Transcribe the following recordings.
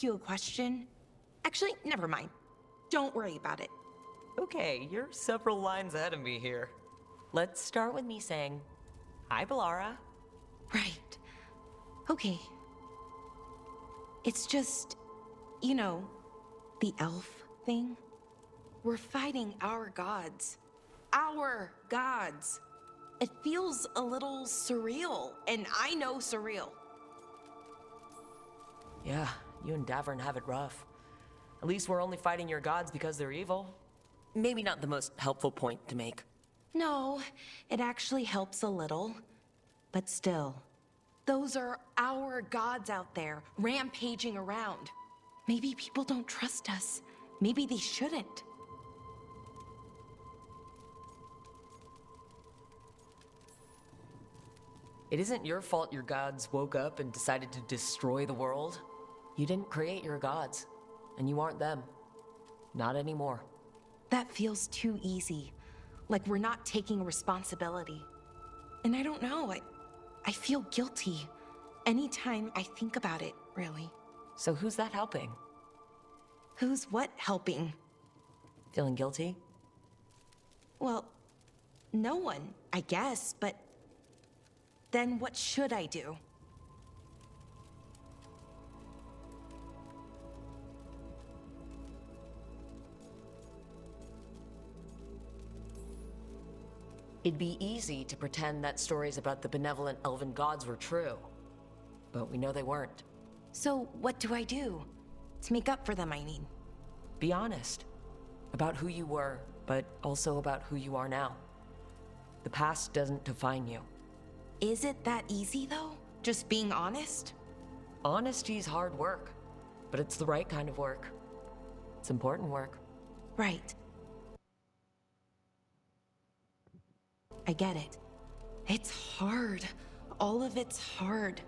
ask you a question? Actually, never mind. Don't worry about it. Okay, you're several lines ahead of me here. Let's start with me saying, hi, Bellara. Right. Okay. It's just, you know, the elf thing. We're fighting our gods. Our gods. It feels a little surreal, and I know surreal. Yeah, you and Davern have it rough. At least we're only fighting your gods because they're evil. Maybe not the most helpful point to make. No, it actually helps a little. But still, those are our gods out there, rampaging around. Maybe people don't trust us. Maybe they shouldn't. It isn't your fault your gods woke up and decided to destroy the world. You didn't create your gods, and you aren't them. Not anymore. That feels too easy. Like we're not taking responsibility. And I don't know, I feel guilty anytime I think about it, really. So who's that helping? Who's what helping? Feeling guilty? Well, no one, I guess, but then what should I do? It'd be easy to pretend that stories about the benevolent elven gods were true. But we know they weren't. So what do I do? To make up for them, I mean. Be honest. About who you were, but also about who you are now. The past doesn't define you. Is it that easy, though? Just being honest? Honesty's hard work, but it's the right kind of work. It's important work. Right. I get it. It's hard. All of it's hard.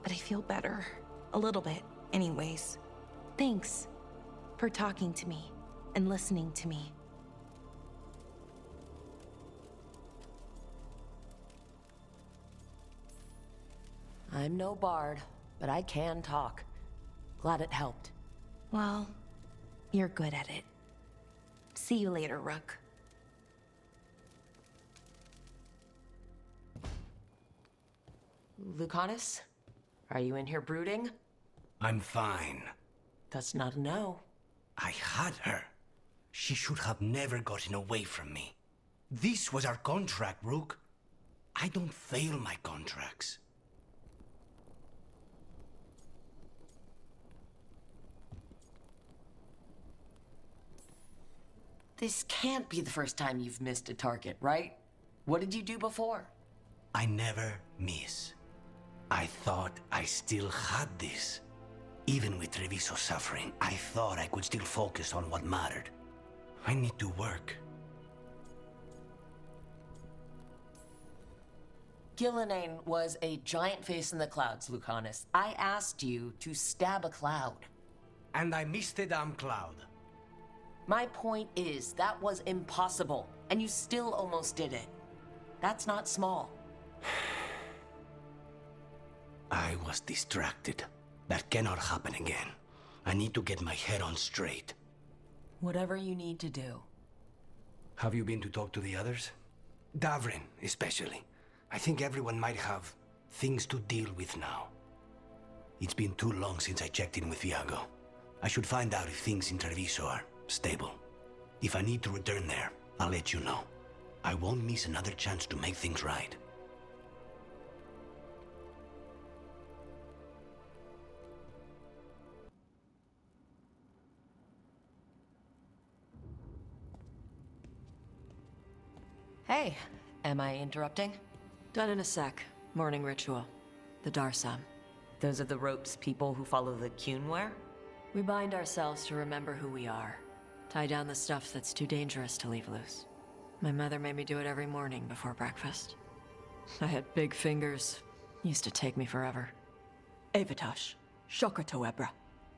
But I feel better. A little bit, anyways. Thanks for talking to me and listening to me. I'm no bard, but I can talk. Glad it helped. Well, you're good at it. See you later, Rook. Lucanus? Are you in here brooding? I'm fine. That's not a no. I had her. She should have never gotten away from me. This was our contract, Rook. I don't fail my contracts. This can't be the first time you've missed a target, right? What did you do before? I never miss. I thought I still had this. Even with Treviso suffering, I thought I could still focus on what mattered. I need to work. Gillenane was a giant face in the clouds, Lucanus. I asked you to stab a cloud. And I missed the damn cloud. My point is, that was impossible, and you still almost did it. That's not small. I was distracted. That cannot happen again. I need to get my head on straight. Whatever you need to do. Have you been to talk to the others? Davrin, especially. I think everyone might have things to deal with now. It's been too long since I checked in with Viago. I should find out if things in Treviso are stable. If I need to return there, I'll let you know. I won't miss another chance to make things right. Hey, am I interrupting? Done in a sec. Morning ritual. The Darsam. Those are the ropes people who follow the Qun wear? We bind ourselves to remember who we are. Tie down the stuff that's too dangerous to leave loose. My mother made me do it every morning before breakfast. I had big fingers. Used to take me forever. Avatosh. Shokratoebra.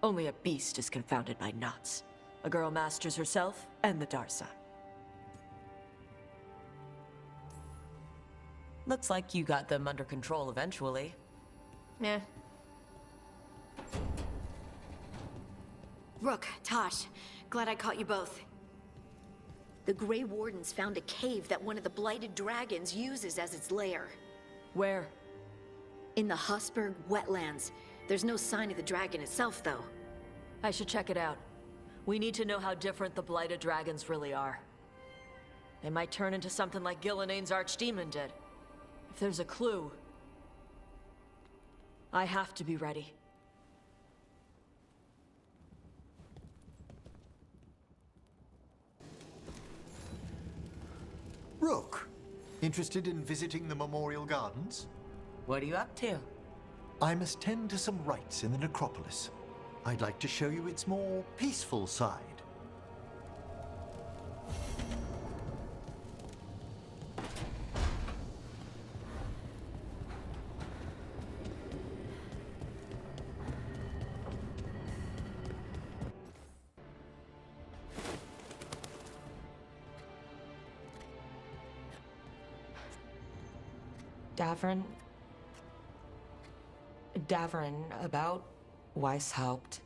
Only a beast is confounded by knots. A girl masters herself and the Darsam. Looks like you got them under control eventually. Yeah. Rook, Tosh, glad I caught you both. The Grey Wardens found a cave that one of the Blighted Dragons uses as its lair. Where? In the Husberg wetlands. There's no sign of the dragon itself, though. I should check it out. We need to know how different the Blighted Dragons really are. They might turn into something like Gilnenane's Archdemon did. If there's a clue, I have to be ready. Rook, interested in visiting the Memorial Gardens? What are you up to? I must tend to some rites in the necropolis. I'd like to show you its more peaceful side. Davrin, about Weishaupt.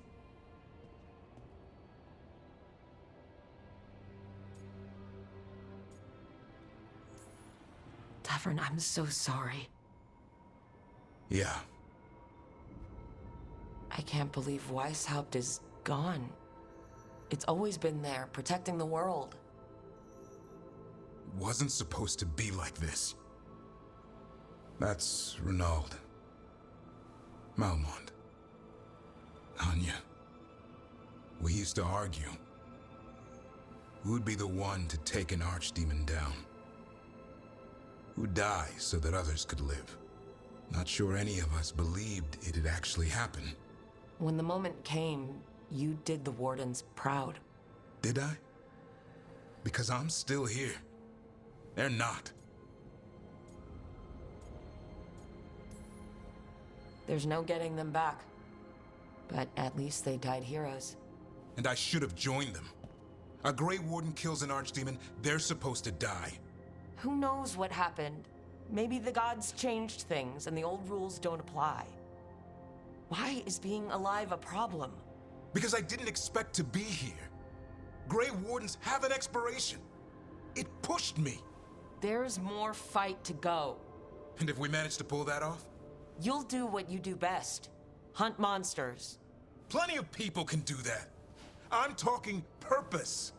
Davrin, I'm so sorry. Yeah. I can't believe Weishaupt is gone. It's always been there, protecting the world. Wasn't supposed to be like this. That's Renaud. Malmont. Anya. We used to argue. Who'd be the one to take an archdemon down? Who'd die so that others could live? Not sure any of us believed it'd actually happen. When the moment came, you did the Wardens proud. Did I? Because I'm still here. They're not. There's no getting them back. But at least they died heroes. And I should have joined them. A Grey Warden kills an archdemon, they're supposed to die. Who knows what happened? Maybe the gods changed things and the old rules don't apply. Why is being alive a problem? Because I didn't expect to be here. Grey Wardens have an expiration. It pushed me. There's more fight to go. And if we manage to pull that off? You'll do what you do best. Hunt monsters. Plenty of people can do that. I'm talking purpose.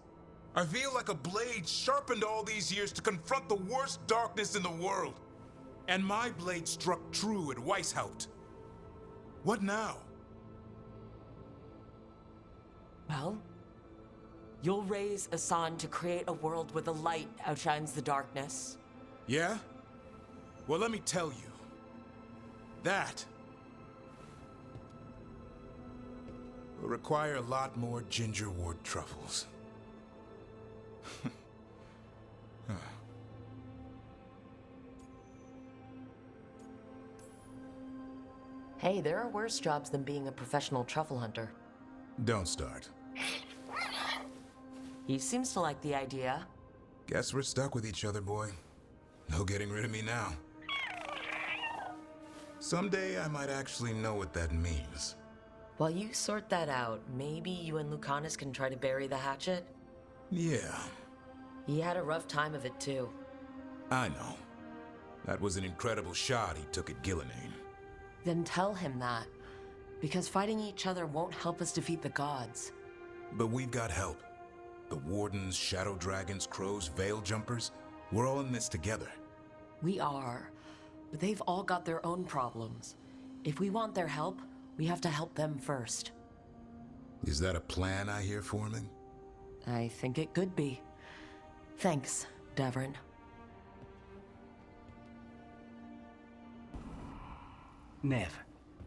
I feel like a blade sharpened all these years to confront the worst darkness in the world. And my blade struck true at Weishaupt. What now? Well, you'll raise Asan to create a world where the light outshines the darkness. Yeah? Well, let me tell you. That will require a lot more gingerwort truffles. Hey, there are worse jobs than being a professional truffle hunter. Don't start. He seems to like the idea. Guess we're stuck with each other, boy. No getting rid of me now. Someday I might actually know what that means. While you sort that out, maybe you and Lucanus can try to bury the hatchet? Yeah, He had a rough time of it too. I know. That was an incredible shot he took at Gillenane. Then tell him that. Because fighting each other won't help us defeat the gods. But we've got help. The Wardens, Shadow Dragons, Crows, Veil Jumpers, we're all in this together. We are. But they've all got their own problems. If we want their help, we have to help them first. Is that a plan I hear forming? I think it could be. Thanks, Davrin. Nev,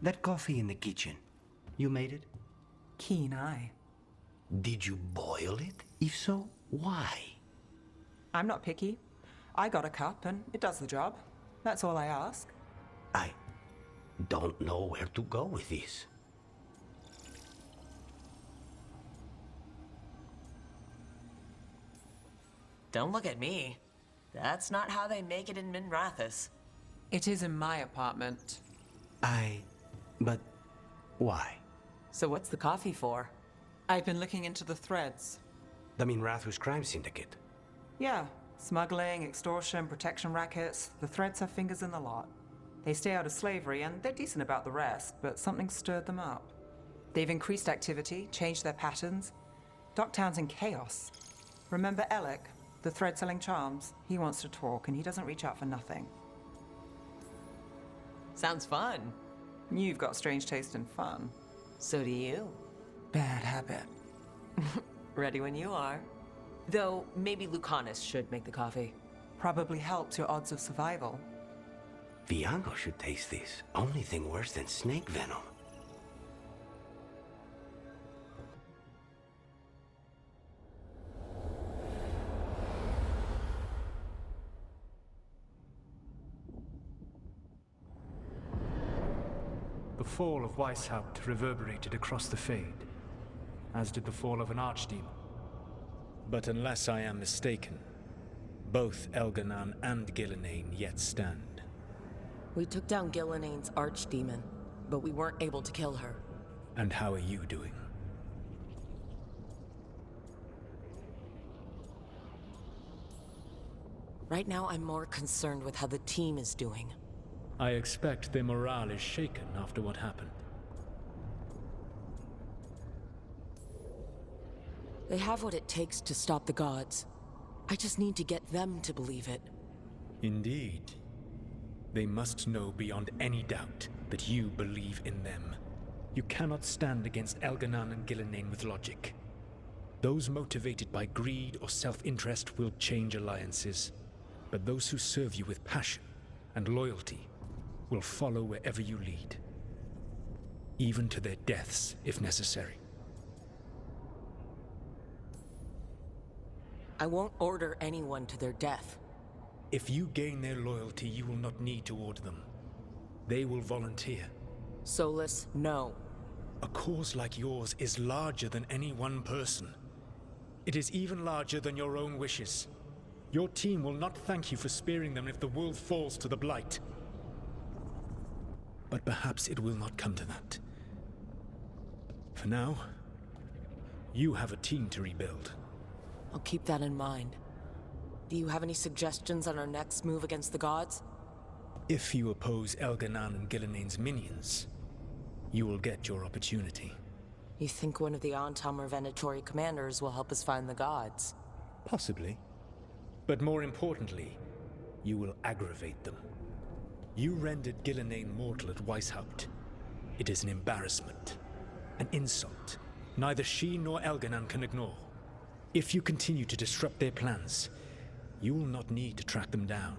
that coffee in the kitchen, you made it? Keen eye. Did you boil it? If so, why? I'm not picky. I got a cup and it does the job. That's all I ask. I don't know where to go with this. Don't look at me. That's not how they make it in Minrathous. It is in my apartment. But why? So what's the coffee for? I've been looking into the threads. The Minrathous crime syndicate. Yeah, smuggling, extortion, protection rackets. The threads have fingers in the lot. They stay out of slavery, and they're decent about the rest, but something stirred them up. They've increased activity, changed their patterns. Docktown's in chaos. Remember Alec, the thread-selling charms? He wants to talk, and he doesn't reach out for nothing. Sounds fun. You've got strange taste in fun. So do you. Bad habit. Ready when you are. Though, maybe Lucanus should make the coffee. Probably helps your odds of survival. Viago should taste this. Only thing worse than snake venom. The fall of Weishaupt reverberated across the Fade, as did the fall of an archdemon. But unless I am mistaken, both Elganan and Gillenane yet stand. We took down Gillenane's archdemon, but we weren't able to kill her. And how are you doing? Right now, I'm more concerned with how the team is doing. I expect their morale is shaken after what happened. They have what it takes to stop the gods. I just need to get them to believe it. Indeed. They must know beyond any doubt that you believe in them. You cannot stand against Elganan and Gillenane with logic. Those motivated by greed or self-interest will change alliances, but those who serve you with passion and loyalty will follow wherever you lead, even to their deaths if necessary. I won't order anyone to their death. If you gain their loyalty, you will not need to order them. They will volunteer. Solus, no. A cause like yours is larger than any one person. It is even larger than your own wishes. Your team will not thank you for sparing them if the world falls to the Blight. But perhaps it will not come to that. For now, you have a team to rebuild. I'll keep that in mind. Do you have any suggestions on our next move against the gods? If you oppose Elganan and Gillenane's minions, you will get your opportunity. You think one of the Antam or Venatori commanders will help us find the gods? Possibly. But more importantly, you will aggravate them. You rendered Gillenane mortal at Weishaupt. It is an embarrassment, an insult, neither she nor Elganan can ignore. If you continue to disrupt their plans, you will not need to track them down.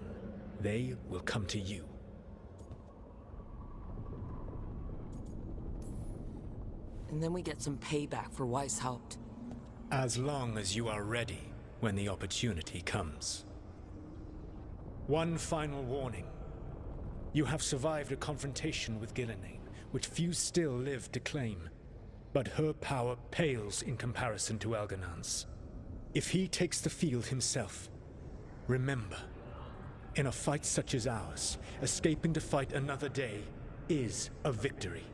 They will come to you. And then we get some payback for Weishaupt. As long as you are ready when the opportunity comes. One final warning. You have survived a confrontation with Gillenane, which few still live to claim. But her power pales in comparison to Elganan's. If he takes the field himself, remember, in a fight such as ours, escaping to fight another day is a victory.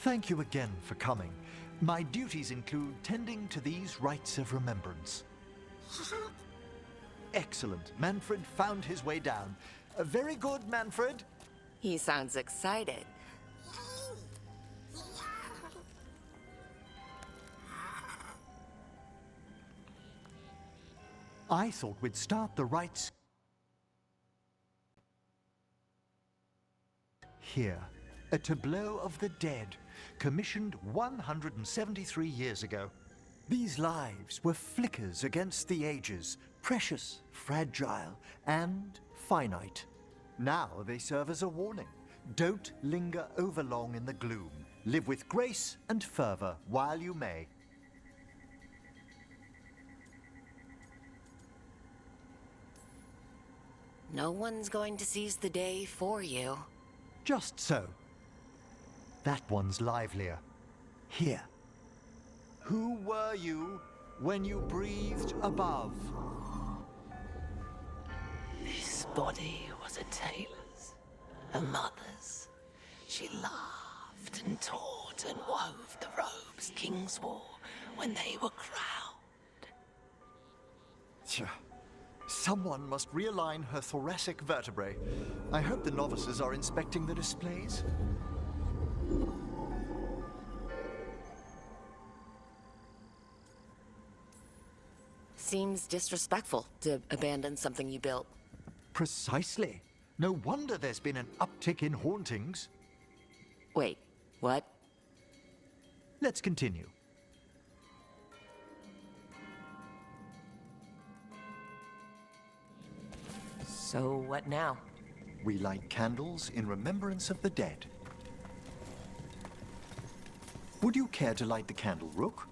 Thank you again for coming. My duties include tending to these rites of remembrance. Excellent. Manfred found his way down. Very good, Manfred. He sounds excited. I thought we'd start the rites here. A tableau of the dead, commissioned 173 years ago. These lives were flickers against the ages, precious, fragile, and finite. Now they serve as a warning. Don't linger overlong in the gloom. Live with grace and fervor while you may. No one's going to seize the day for you. Just so. That one's livelier. Here. Who were you when you breathed above? This body was a tailor's, a mother's. She laughed and taught and wove the robes kings wore when they were crowned. Tch. Someone must realign her thoracic vertebrae. I hope the novices are inspecting the displays. Seems disrespectful to abandon something you built. Precisely. No wonder there's been an uptick in hauntings. Wait, what? Let's continue. So what now? We light candles in remembrance of the dead. Would you care to light the candle, Rook?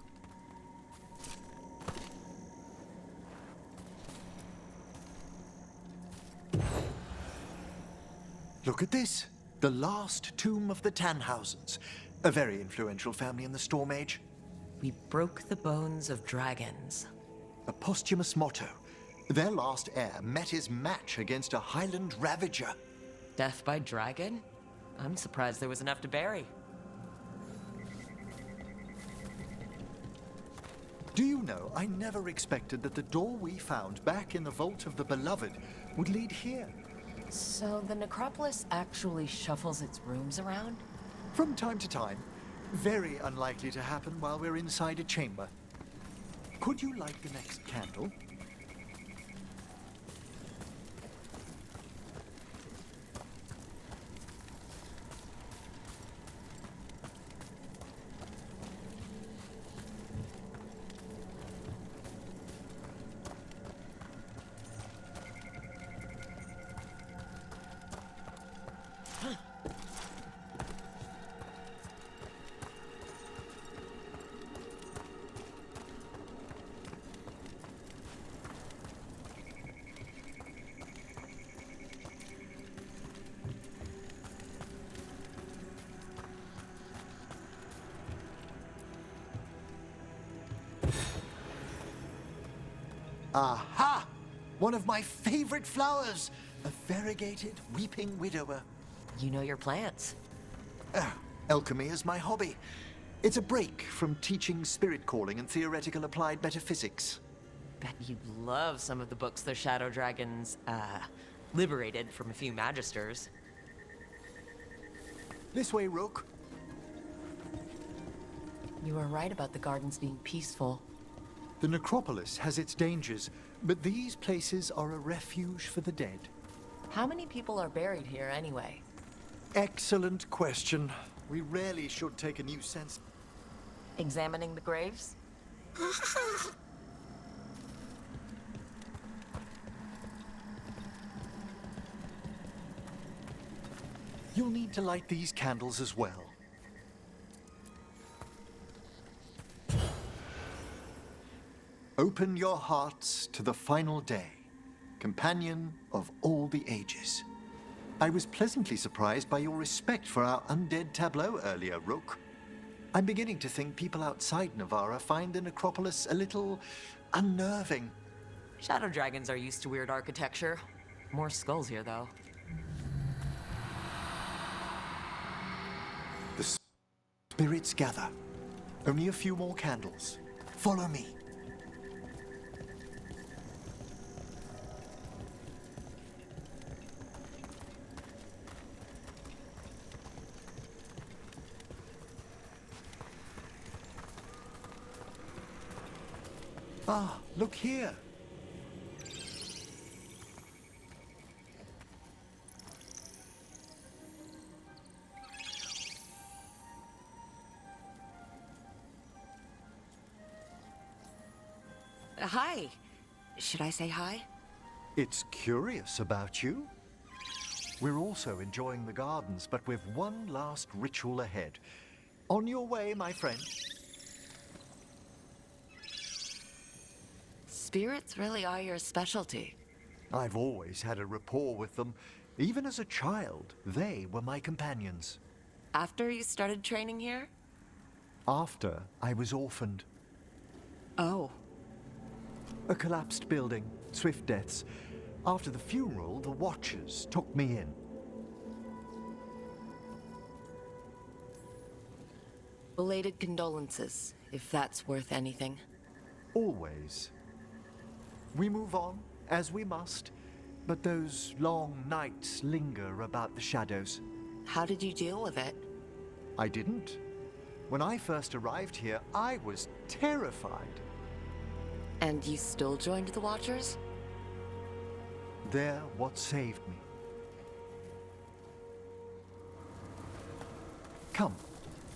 Look at this. The last tomb of the Tannhausens. A very influential family in the Storm Age. We broke the bones of dragons. A posthumous motto. Their last heir met his match against a Highland Ravager. Death by dragon? I'm surprised there was enough to bury. Do you know, I never expected that the door we found back in the Vault of the Beloved would lead here. So the necropolis actually shuffles its rooms around? From time to time. Very unlikely to happen while we're inside a chamber. Could you light the next candle? Aha! One of my favorite flowers! A variegated weeping widower. You know your plants. Alchemy is my hobby. It's a break from teaching spirit calling and theoretical applied metaphysics. Bet you'd love some of the books the Shadow Dragons, liberated from a few Magisters. This way, Rook. You were right about the gardens being peaceful. The necropolis has its dangers, but these places are a refuge for the dead. How many people are buried here anyway? Excellent question. We rarely should take a new sense. Examining the graves? You'll need to light these candles as well. Open your hearts to the final day, companion of all the ages. I was pleasantly surprised by your respect for our undead tableau earlier, Rook. I'm beginning to think people outside Navarra find the necropolis a little unnerving. Shadow Dragons are used to weird architecture. More skulls here, though. The spirits gather. Only a few more candles. Follow me. Ah, look here. Hi. Should I say hi? It's curious about you. We're also enjoying the gardens, but we've one last ritual ahead. On your way, my friend. Spirits really are your specialty. I've always had a rapport with them. Even as a child, they were my companions. After you started training here? After I was orphaned. Oh. A collapsed building, swift deaths. After the funeral, the Watchers took me in. Belated condolences, if that's worth anything. Always. We move on, as we must, but those long nights linger about the shadows. How did you deal with it? I didn't. When I first arrived here, I was terrified. And you still joined the Watchers? They're what saved me. Come,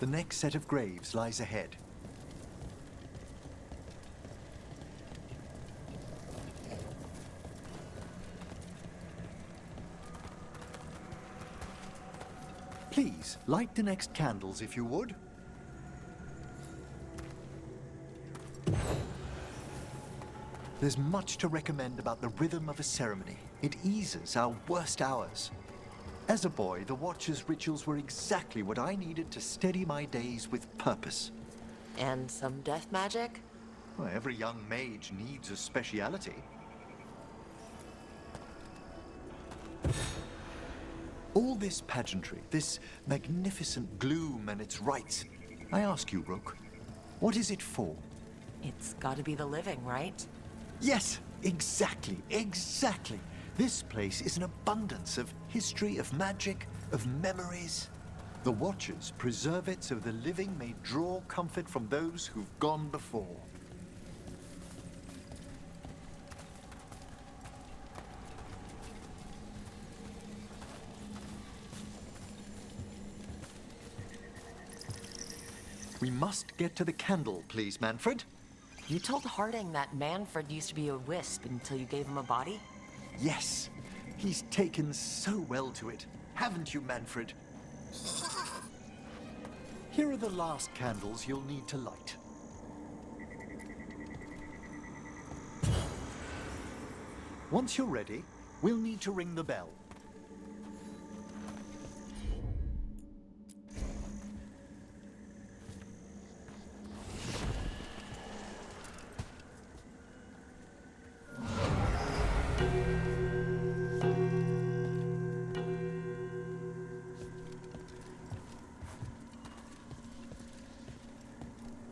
the next set of graves lies ahead. Please, light the next candles if you would. There's much to recommend about the rhythm of a ceremony. It eases our worst hours. As a boy, the Watcher's rituals were exactly what I needed to steady my days with purpose. And some death magic? Well, every young mage needs a speciality. All this pageantry, this magnificent gloom and its rites. I ask you, Rook, what is it for? It's gotta be the living, right? Yes, exactly, exactly. This place is an abundance of history, of magic, of memories. The Watchers preserve it so the living may draw comfort from those who've gone before. We must get to the candle, please, Manfred. You told Harding that Manfred used to be a wisp until you gave him a body? Yes, he's taken so well to it. Haven't you, Manfred? Here are the last candles you'll need to light. Once you're ready, we'll need to ring the bell.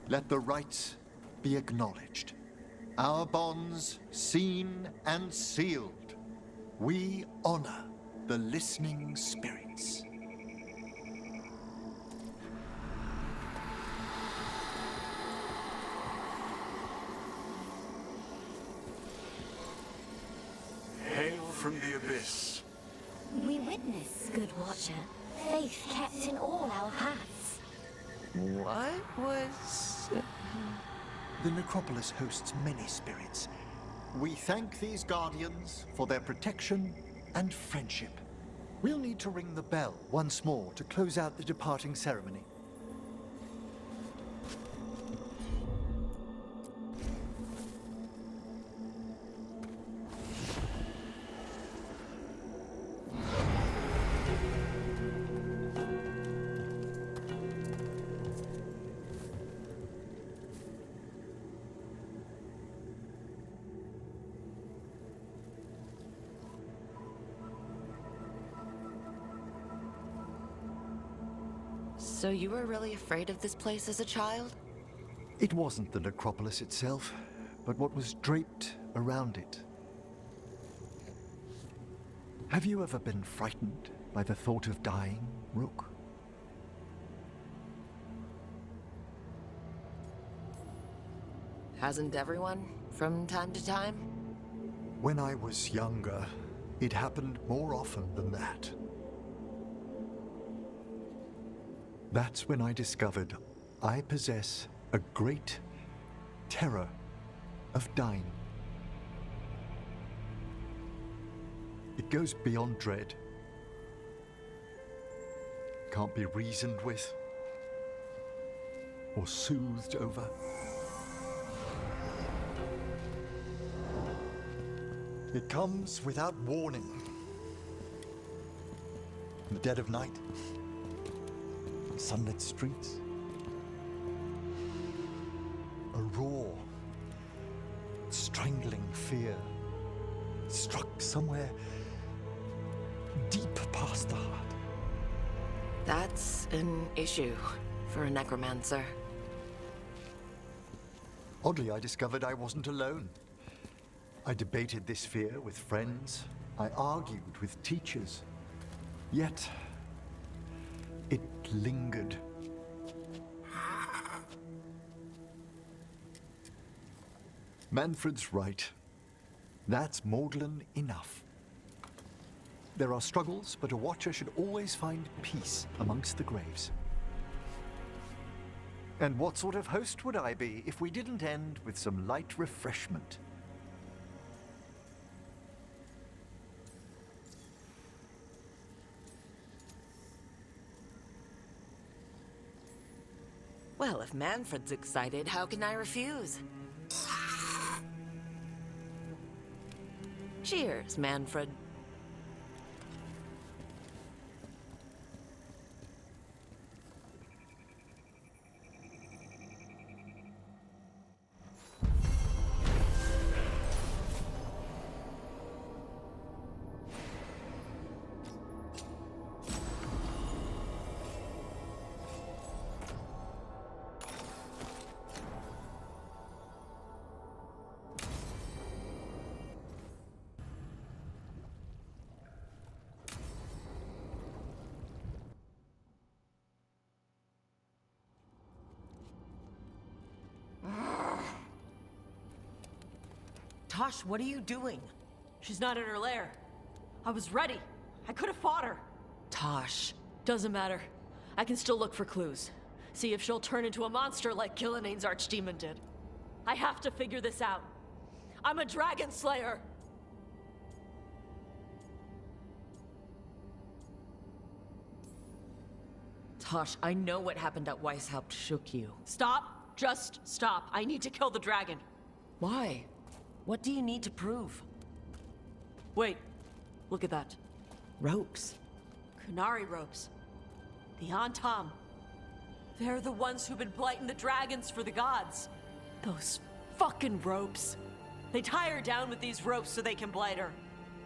Let the rites be acknowledged. Our bonds seen and sealed. We honor the listening spirits. Hail from the abyss. We witness, good Watcher, faith kept in all our hearts. What was... The necropolis hosts many spirits. We thank these guardians for their protection and friendship. We'll need to ring the bell once more to close out the departing ceremony. So you were really afraid of this place as a child? It wasn't the necropolis itself, but what was draped around it. Have you ever been frightened by the thought of dying, Rook? Hasn't everyone, from time to time? When I was younger, it happened more often than that. That's when I discovered I possess a great terror of dying. It goes beyond dread. Can't be reasoned with or soothed over. It comes without warning. In the dead of night, sunlit streets, a raw, strangling fear struck somewhere deep past the heart. That's an issue for a necromancer. Oddly, I discovered I wasn't alone. I debated this fear with friends. I argued with teachers. Yet, it lingered. Manfred's right. That's maudlin enough. There are struggles, but a watcher should always find peace amongst the graves. And what sort of host would I be if we didn't end with some light refreshment? Well, if Manfred's excited, how can I refuse? Cheers, Manfred. Tosh, what are you doing? She's not in her lair. I was ready. I could have fought her. Tosh. Doesn't matter. I can still look for clues. See if she'll turn into a monster like Gilneain's archdemon did. I have to figure this out. I'm a dragon slayer. Tosh, I know what happened at Weishaupt shook you. Stop. Just stop. I need to kill the dragon. Why? What do you need to prove? Wait. Look at that. Ropes. Qunari ropes. The Antam. They're the ones who've been blighting the dragons for the gods. Those fucking ropes. They tie her down with these ropes so they can blight her.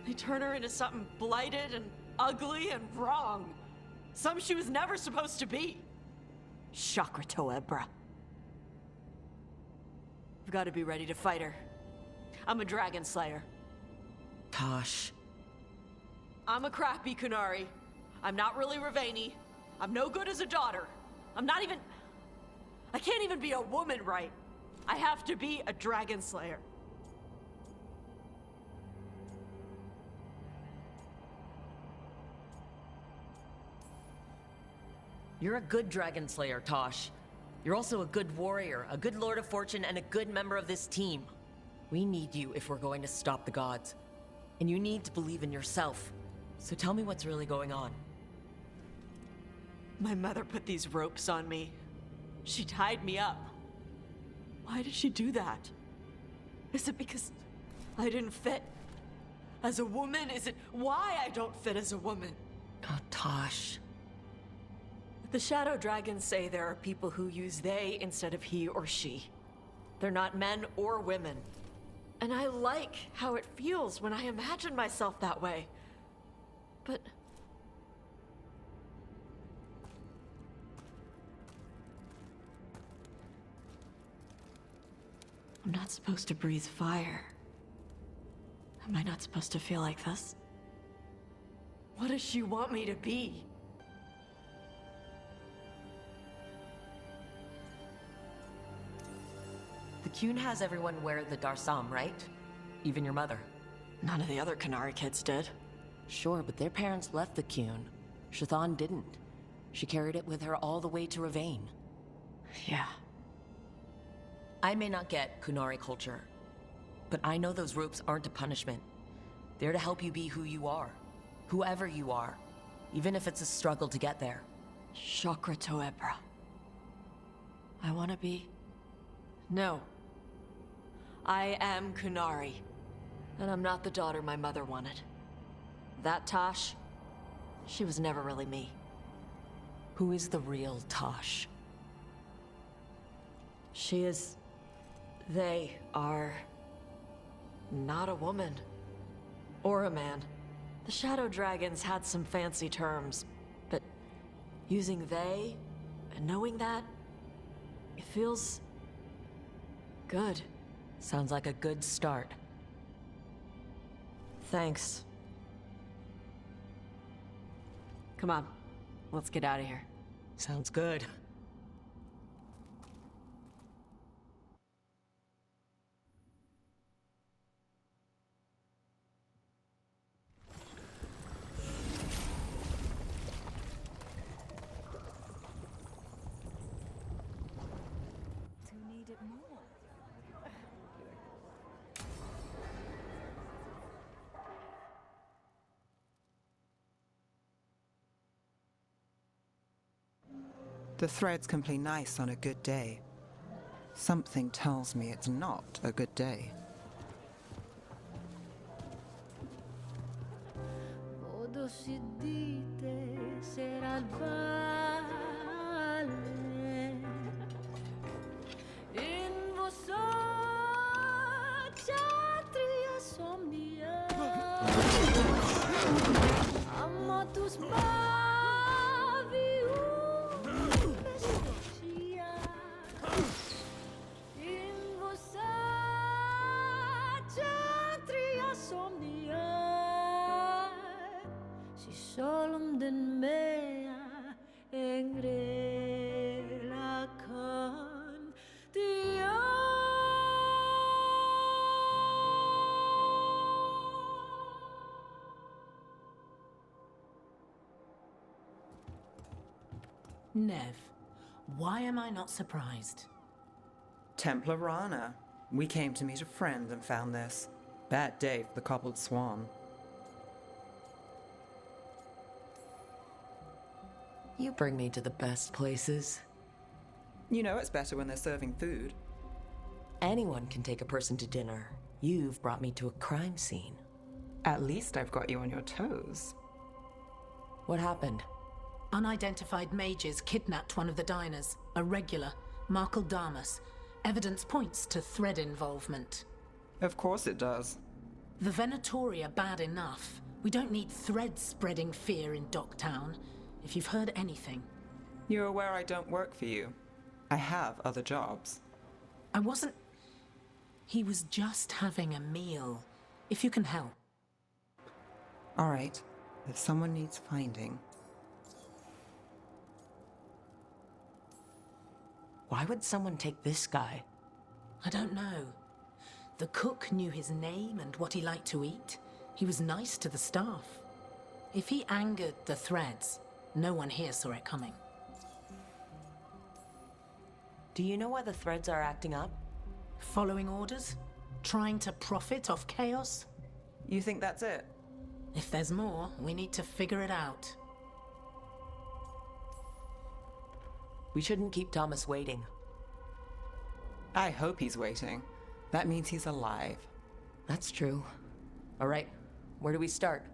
They turn her into something blighted and ugly and wrong. Some she was never supposed to be. Chakra Toebra. I've got to be ready to fight her. I'm a dragon slayer. Tosh. I'm a crappy Qunari. I'm not really Ravani. I'm no good as a daughter. I'm not even... I can't even be a woman right. I have to be a dragon slayer. You're a good dragon slayer, Tosh. You're also a good warrior, a good Lord of Fortune, and a good member of this team. We need you if we're going to stop the gods. And you need to believe in yourself. So tell me what's really going on. My mother put these ropes on me. She tied me up. Why did she do that? Is it because I didn't fit as a woman? Is it why I don't fit as a woman? Oh, Tosh. The Shadow Dragons say there are people who use they instead of he or she. They're not men or women. And I like how it feels when I imagine myself that way. But... I'm not supposed to breathe fire. Am I not supposed to feel like this? What does she want me to be? The Qun has everyone wear the Darsam, right? Even your mother. None of the other Qunari kids did. Sure, but their parents left the Qun. Shathan didn't. She carried it with her all the way to Ravain. Yeah. I may not get Qunari culture, but I know those ropes aren't a punishment. They're to help you be who you are. Whoever you are. Even if it's a struggle to get there. Chakra Toebra. I want to be... No. I am Qunari. And I'm not the daughter my mother wanted. That Tosh, she was never really me. Who is the real Tosh? She is... They are... not a woman. Or a man. The Shadow Dragons had some fancy terms, but using they and knowing that, it feels... good. Sounds like a good start. Thanks. Come on, let's get out of here. Sounds good. The threads can play nice on a good day. Something tells me it's not a good day. Nev, why am I not surprised? Templar Rana. We came to meet a friend and found this. Bad day for the cobbled swan. You bring me to the best places. You know it's better when they're serving food. Anyone can take a person to dinner. You've brought me to a crime scene. At least I've got you on your toes. What happened? Unidentified mages kidnapped one of the diners, a regular, Markle Damas. Evidence points to thread involvement. Of course it does. The Venatori are bad enough. We don't need threads spreading fear in Docktown. If you've heard anything. You're aware I don't work for you. I have other jobs. I wasn't... He was just having a meal. If you can help. All right. If someone needs finding... Why would someone take this guy? I don't know. The cook knew his name and what he liked to eat. He was nice to the staff. If he angered the threads, no one here saw it coming. Do you know why the threads are acting up? Following orders? Trying to profit off chaos? You think that's it? If there's more, we need to figure it out. We shouldn't keep Thomas waiting. I hope he's waiting. That means he's alive. That's true. All right, where do we start?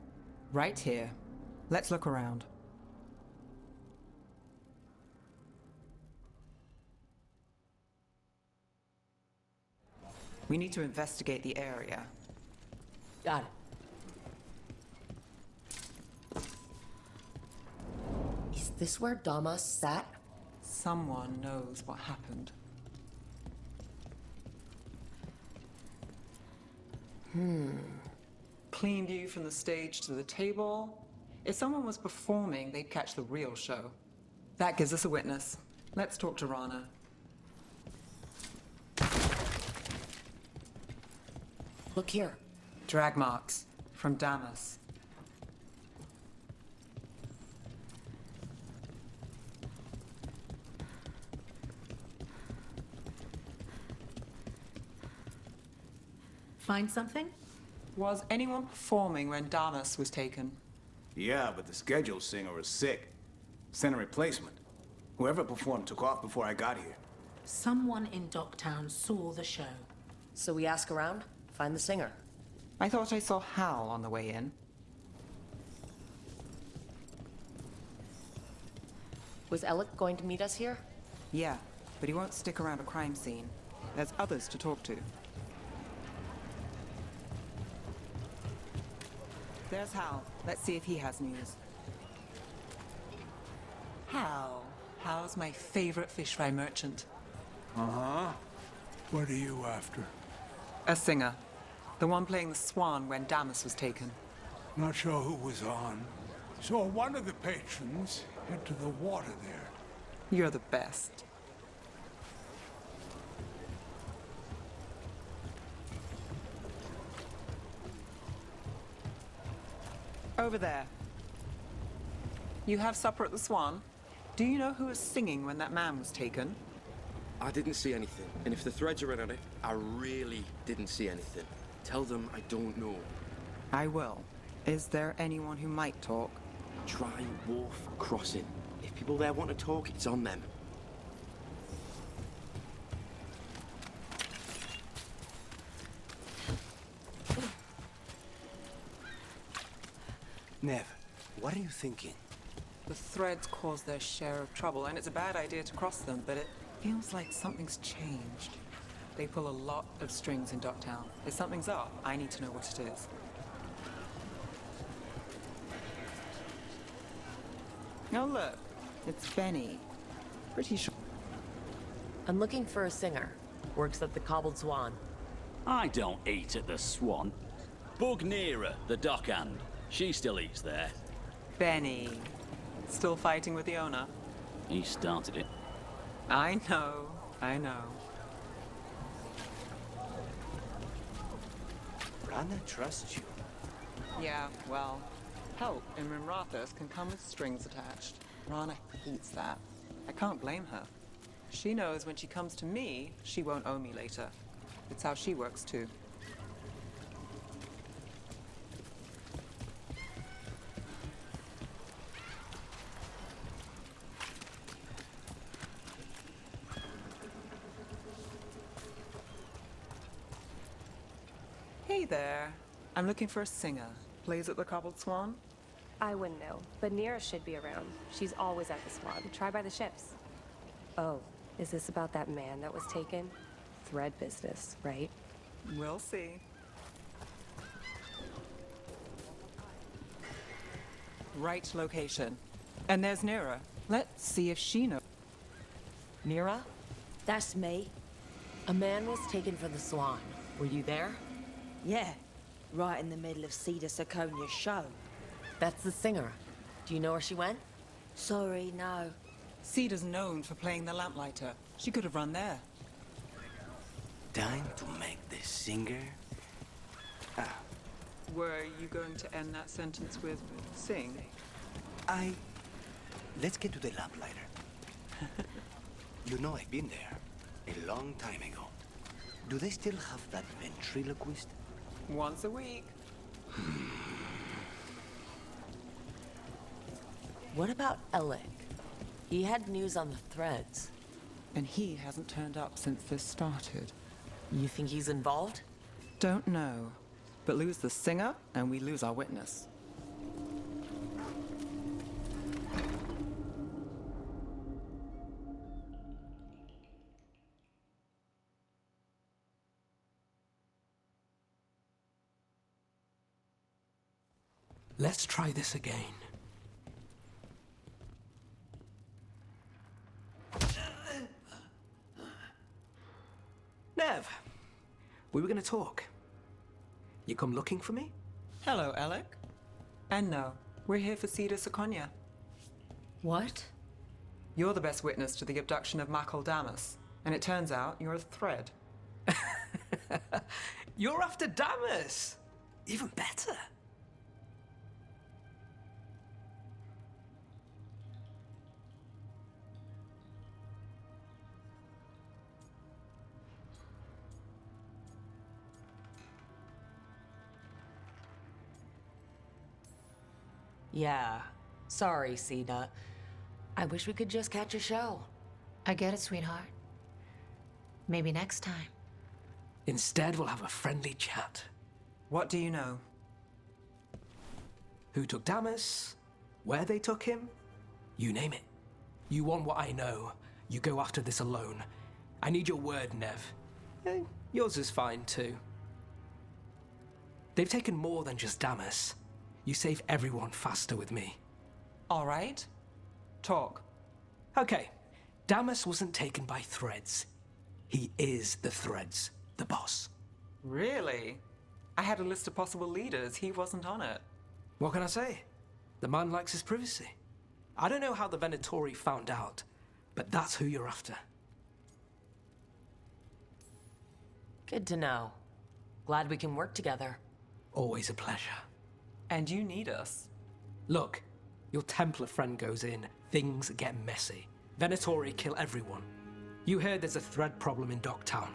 Right here. Let's look around. We need to investigate the area. Got it. Is this where Damas sat? Someone knows what happened. Clean view from the stage to the table. If someone was performing, they'd catch the real show. That gives us a witness. Let's talk to Rana. Look here. Drag marks from Damas. Find something? Was anyone performing when Damas was taken? Yeah, but the scheduled singer was sick. Sent a replacement. Whoever performed took off before I got here. Someone in Docktown saw the show. So we ask around, find the singer. I thought I saw Hal on the way in. Was Alec going to meet us here? Yeah, but he won't stick around a crime scene. There's others to talk to. There's Hal. Let's see if he has news. Hal. Hal's my favorite fish fry merchant. Uh-huh. What are you after? A singer. The one playing the swan when Damas was taken. Not sure who was on. Saw one of the patrons into the water there. You're the best. Over there. You have supper at the Swan? Do you know who was singing when that man was taken? I didn't see anything, and if the threads are in on it, I really didn't see anything. Tell them I don't know. I will. Is there anyone who might talk? Try Wharf Crossing. If people there want to talk, it's on them. Nev, what are you thinking? The threads cause their share of trouble, and it's a bad idea to cross them, but it feels like something's changed. They pull a lot of strings in Docktown. If something's up, I need to know what it is. Oh, look. It's Benny. Pretty sure. I'm looking for a singer. Works at the Cobbled Swan. I don't eat at the Swan. Bug Nearer, the dockhand. She still eats there. Benny. Still fighting with the owner? He started it. I know. I know. Rana trusts you. Yeah, well, help in Rimrathos can come with strings attached. Rana hates that. I can't blame her. She knows when she comes to me, she won't owe me later. It's how she works too. Hey there. I'm looking for a singer. Plays at the Cobbled Swan? I wouldn't know, but Nira should be around. She's always at the Swan. Try by the ships. Oh, is this about that man that was taken? Thread business, right? We'll see. Right location. And there's Nira. Let's see if she knows. Nira? That's me. A man was taken from the Swan. Were you there? Yeah, right in the middle of Cedar Siconia's show. That's the singer. Do you know where she went? Sorry, no. Cedar's known for playing the lamplighter. She could have run there. Time to make the singer. Were you going to end that sentence with sing? Let's get to the lamplighter. You know I've been there a long time ago. Do they still have that ventriloquist? Once a week. What about Alec? He had news on the threads. And he hasn't turned up since this started. You think he's involved? Don't know. But lose the singer, and we lose our witness. Let's try this again. Nev, we were gonna talk. You come looking for me? Hello, Alec. And no, we're here for Cedar Siconia. What? You're the best witness to the abduction of Makal Damas, and it turns out you're a thread. You're after Damas! Even better. Yeah. Sorry, Cena. I wish we could just catch a show. I get it, sweetheart. Maybe next time. Instead, we'll have a friendly chat. What do you know? Who took Damas? Where they took him? You name it. You want what I know. You go after this alone. I need your word, Nev. Yours is fine, too. They've taken more than just Damas. You save everyone faster with me. All right. Talk. Okay. Damas wasn't taken by Threads. He is the Threads, the boss. Really? I had a list of possible leaders. He wasn't on it. What can I say? The man likes his privacy. I don't know how the Venatori found out, but that's who you're after. Good to know. Glad we can work together. Always a pleasure. And you need us. Look, your Templar friend goes in, things get messy. Venatori kill everyone. You heard there's a Thread problem in Docktown.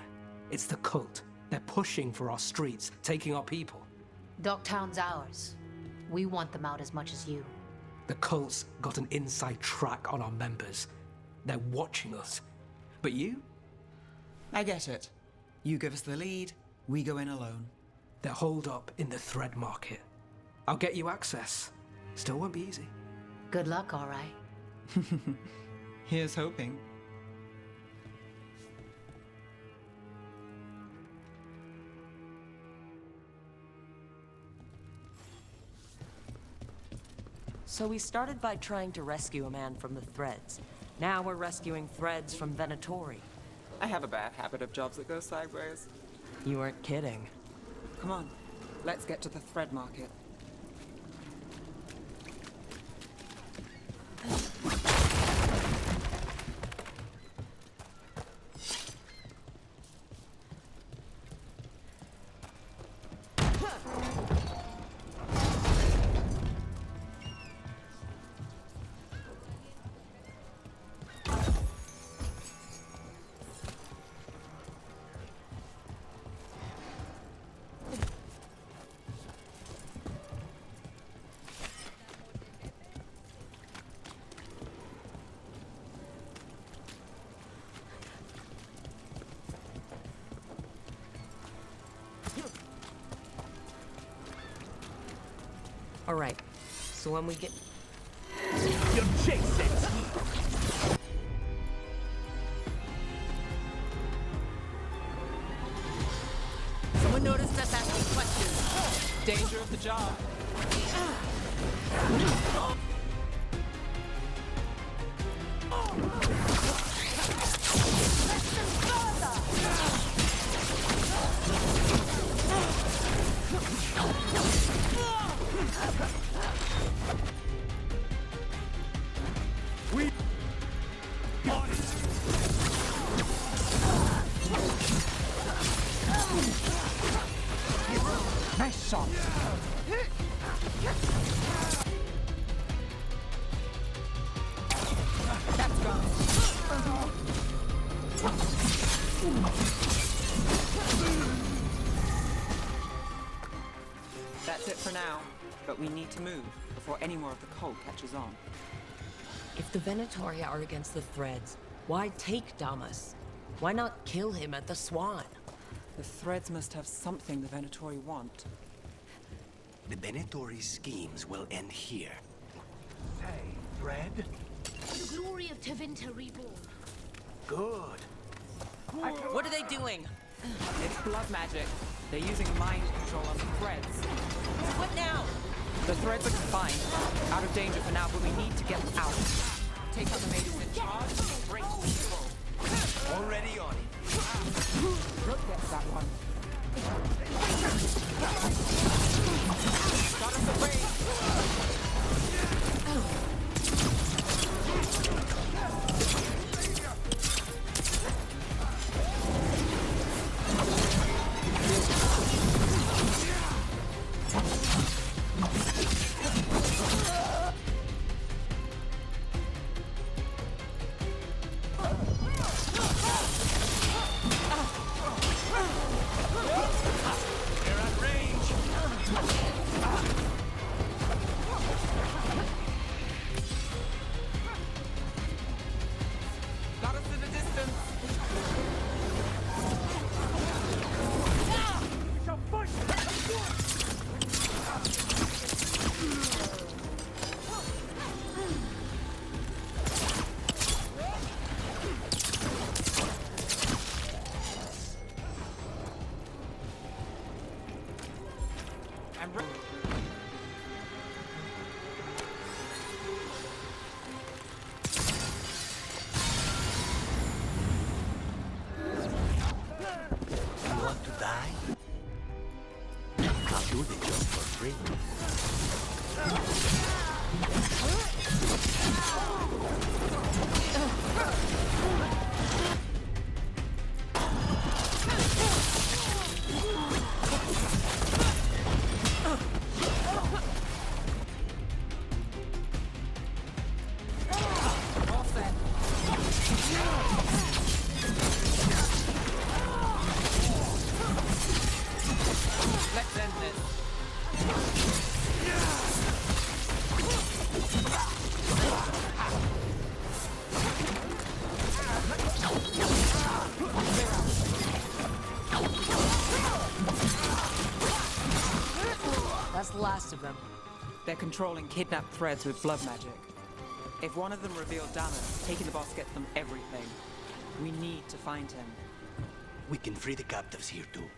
It's the cult. They're pushing for our streets, taking our people. Docktown's ours. We want them out as much as you. The cult's got an inside track on our members. They're watching us. But you? I get it. You give us the lead, we go in alone. They're holed up in the Thread market. I'll get you access. Still won't be easy. Good luck, all right. Here's hoping. So we started by trying to rescue a man from the Threads. Now we're rescuing Threads from Venatori. I have a bad habit of jobs that go sideways. You weren't kidding. Come on, let's get to the Thread market. All right, so when we get... You're chasing! Someone noticed us asking questions. Danger of the job. Nice shot. That's gone. That's it for now, but we need to move before any more of the cult catches on. If the Venatori are against the Threads, why take Damas? Why not kill him at the Swan? The Threads must have something the Venatori want. The Venatori schemes will end here. Hey, Thread? The glory of Tevinter reborn. Good. What are they doing? It's blood magic. They're using mind control on the Threads. What now? The Threads are confined. Out of danger for now, but we need to get them out. Take out the mages in charge and break the control. Already on it. Brooke gets that one. Got us away! They're at range! You want to die? I'll do the job for free. Let's end this. That's the last of them. They're controlling kidnapped threads with blood magic. If one of them revealed Damas, taking the boss gets them everything. We need to find him. We can free the captives here too.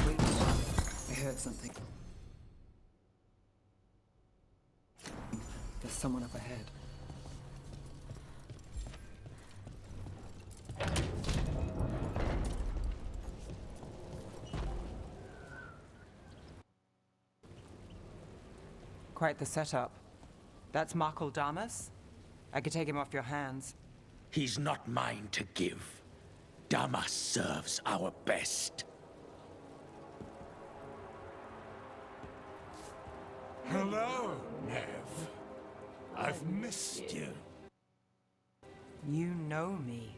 Wait, I heard something. There's someone up ahead. Quite the setup. That's Markle Damas? I could take him off your hands. He's not mine to give. Damas serves our best. Hello, Nev. I've missed you. You know me.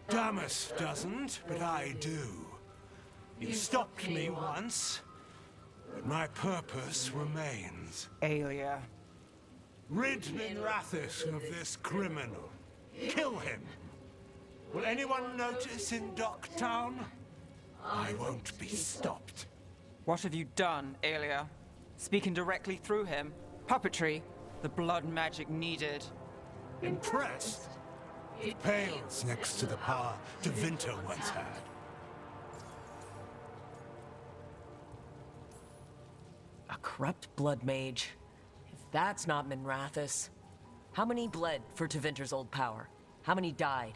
Damas doesn't, but I do. You stopped me once, but my purpose remains. Aelia. Rid Minrathis of this criminal. Kill him. Will anyone notice in Docktown? I won't be stopped. What have you done, Aelia? Speaking directly through him? Puppetry? The blood magic needed. Impressed? It pales next to the power Tevinter once had. A corrupt blood mage. If that's not Minrathis. How many bled for Tevinter's old power? How many died?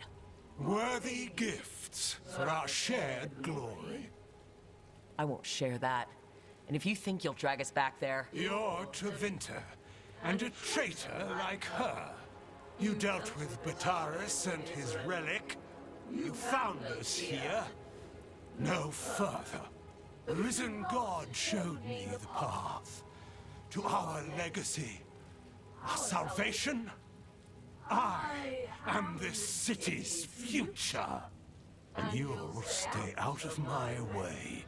Worthy gifts for our shared glory. I won't share that. And if you think you'll drag us back there... You're Tevinter, and a traitor like her. You dealt with Bataris and his relic. You found us here. No further. The risen God showed me the path to our legacy, our salvation. I am this city's future, and you'll stay out of my way.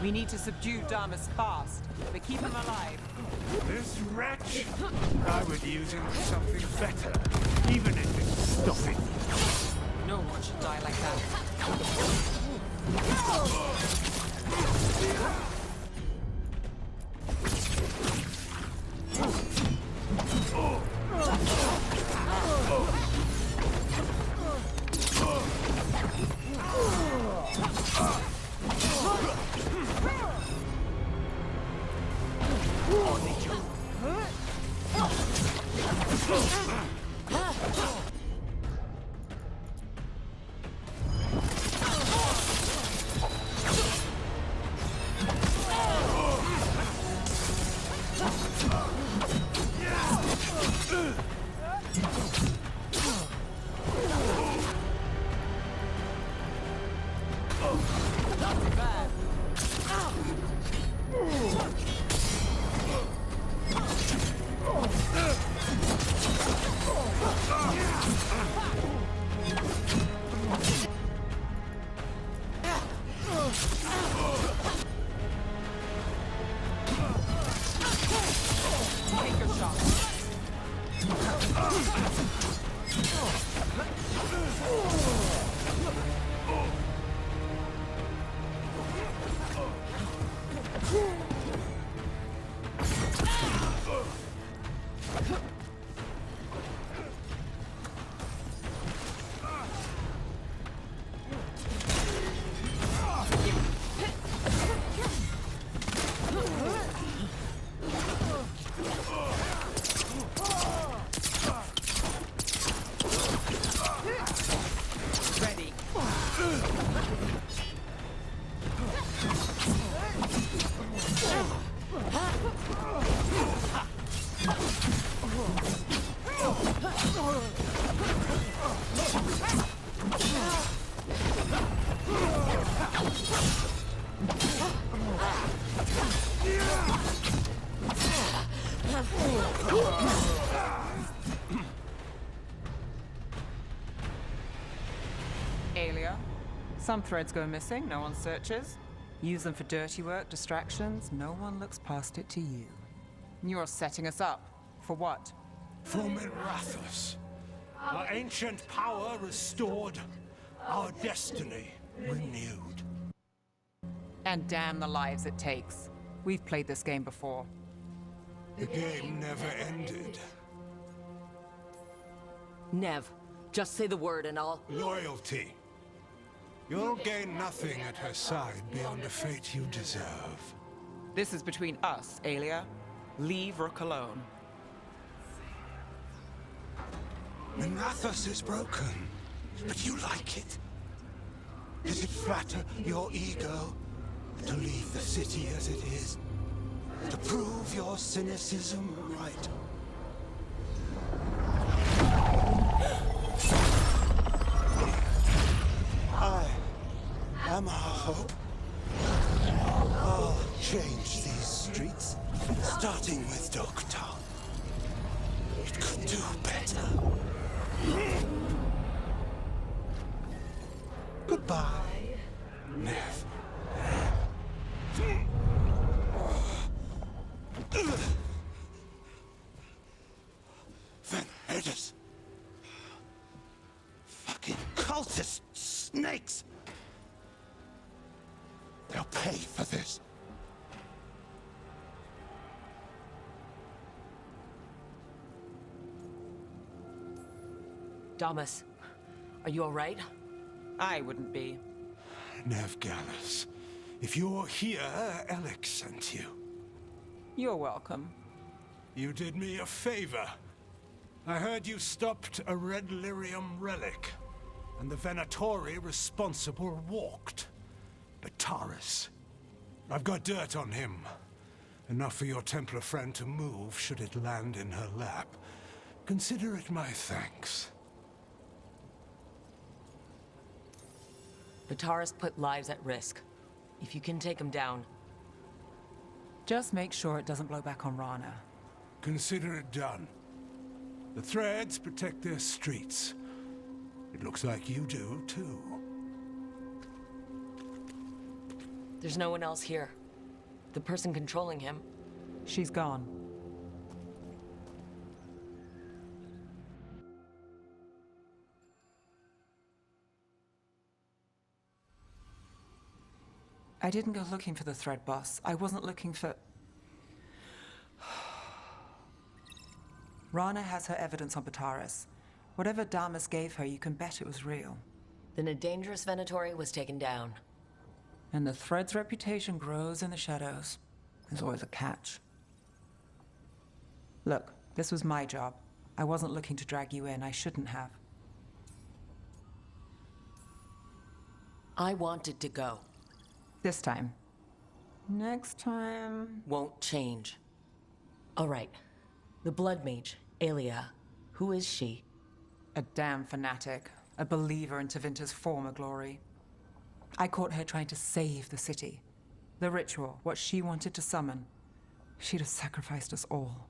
We need to subdue Damas fast, but keep him alive. This wretch? I would use him for something better, even if it's stopping. No one should die like that. Some threads go missing, no one searches. Use them for dirty work, distractions, no one looks past it to you. You're setting us up. For what? For Minrathous. Our ancient power restored. Our destiny renewed. And damn the lives it takes. We've played this game before. The game never ended. Nev, just say the word and I'll... Loyalty. You'll gain nothing at her side beyond a fate you deserve. This is between us, Aelia. Leave Rook alone. Minrathous is broken, but you like it. Does it flatter your ego to leave the city as it is? To prove your cynicism right? I am our hope. I'll change these streets, starting with Dogtown. It could do better. Goodbye, Nev. Van Herders. Fucking cultist snakes. They'll pay for this. Damas, are you all right? I wouldn't be. Nev Gallus, if you're here, Alex sent you. You're welcome. You did me a favor. I heard you stopped a red lyrium relic, and the Venatori responsible walked. Bataris. I've got dirt on him. Enough for your Templar friend to move should it land in her lap. Consider it my thanks. Bataris put lives at risk. If you can take him down... Just make sure it doesn't blow back on Rana. Consider it done. The Threads protect their streets. It looks like you do, too. There's no one else here. The person controlling him... She's gone. I didn't go looking for the Thread boss. I wasn't looking for... Rana has her evidence on Bataris. Whatever Damas gave her, you can bet it was real. Then a dangerous Venatori was taken down. And the Thread's reputation grows in the shadows. There's always a catch. Look, this was my job. I wasn't looking to drag you in. I shouldn't have. I wanted to go. This time. Next time... Won't change. All right. The Blood Mage, Aelia. Who is she? A damn fanatic. A believer in Tevinter's former glory. I caught her trying to save the city. The ritual, what she wanted to summon. She'd have sacrificed us all.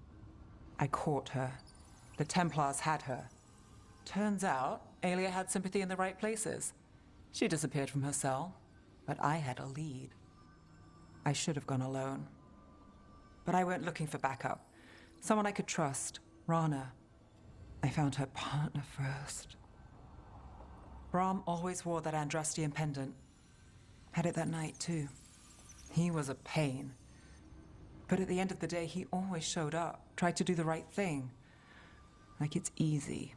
I caught her. The Templars had her. Turns out, Aelia had sympathy in the right places. She disappeared from her cell, but I had a lead. I should have gone alone. But I went looking for backup. Someone I could trust, Rana. I found her partner first. Brahm always wore that Andrastian pendant. Had it that night, too. He was a pain. But at the end of the day, he always showed up, tried to do the right thing. Like it's easy.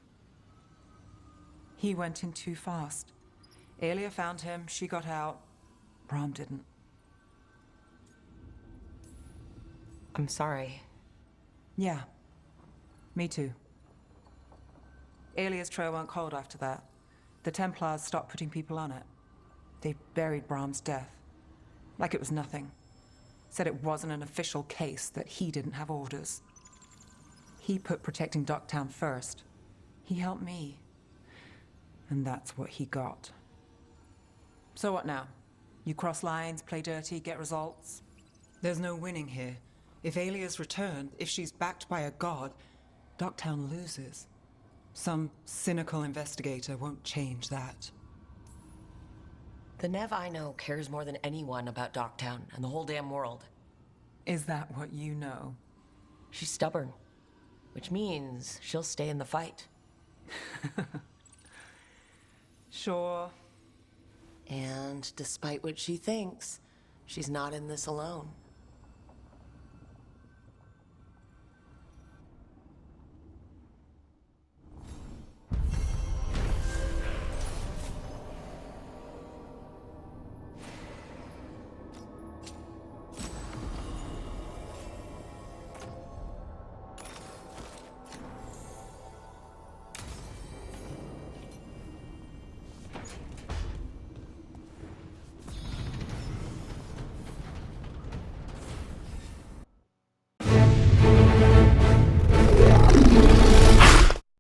He went in too fast. Aelia found him, she got out. Brahm didn't. I'm sorry. Yeah. Me too. Aelia's trail went cold after that. The Templars stopped putting people on it. They buried Brahm's death. Like it was nothing. Said it wasn't an official case, that he didn't have orders. He put protecting Docktown first. He helped me. And that's what he got. So what now? You cross lines, play dirty, get results? There's no winning here. If Aelia's returned, if she's backed by a god, Docktown loses. Some cynical investigator won't change that. The Nev I know cares more than anyone about Docktown and the whole damn world. Is that what you know? She's stubborn, which means she'll stay in the fight. Sure. And despite what she thinks, she's not in this alone.